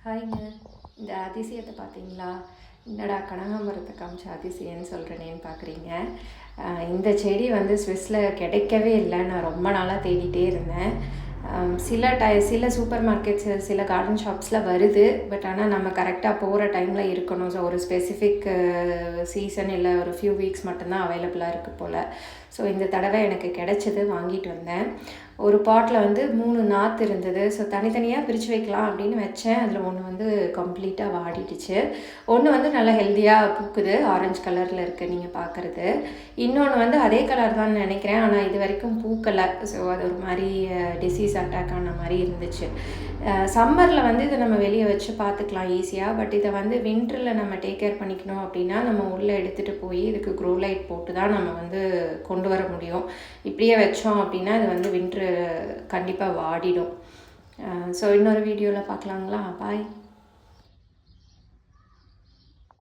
ஹாய்ங்க. இந்த அதிசயத்தை பார்த்தீங்களா? என்னடா கனகாம்பரத்தை காமிச்சு அதிசயம்னு சொல்கிறேனேன்னு பார்க்குறீங்க. இந்த செடி வந்து ஸ்விஸ்ஸில் கிடைக்கவே இல்லை. நான் ரொம்ப நாளாக தேடிட்டே இருந்தேன். சில சூப்பர் மார்க்கெட்ஸ், சில கார்டன் ஷாப்ஸில் வருது. பட் ஆனால் நம்ம கரெக்டாக போகிற டைமில் இருக்கணும். ஸோ ஒரு ஸ்பெசிஃபிக் சீசன் இல்லை ஒரு ஃபியூ வீக்ஸ் மட்டும்தான் அவைலபிளாக இருக்குது போல். ஸோ இந்த தடவை எனக்கு கிடச்சிது, வாங்கிட்டு வந்தேன். ஒரு பாட்டில் வந்து 3 நாற்று இருந்தது. ஸோ தனித்தனியாக பிரித்து வைக்கலாம் அப்படின்னு வச்சேன். அதில் ஒன்று வந்து கம்ப்ளீட்டாக வாடிடுச்சு. ஒன்று வந்து நல்லா ஹெல்த்தியாக பூக்குது, ஆரஞ்சு கலரில் இருக்குது நீங்கள் பார்க்குறது. இன்னொன்று வந்து அதே கலர் தான் நினைக்கிறேன், ஆனால் இது வரைக்கும் பூக்கலை. ஸோ அது ஒரு மாதிரி டிசீஸ் அட்டாக் ஆன மாதிரி இருந்துச்சு. சம்மரில் வந்து இதை நம்ம வெளியே வச்சு பார்த்துக்கலாம் ஈஸியாக. பட் இதை வந்து வின்டரில் நம்ம டேக் கேர் பண்ணிக்கணும் அப்படின்னா நம்ம உள்ளே எடுத்துகிட்டு போய் இதுக்கு க்ரோ லைட் போட்டு தான் நம்ம வந்து கொண்டு வர முடியும். இப்படியே வச்சோம் அப்படின்னா இது வந்து வின்ட்ரு கண்டிப்பாக வாடிடும். ஸோ இன்னொரு வீடியோவில் பார்க்கலாங்களா? பாய்.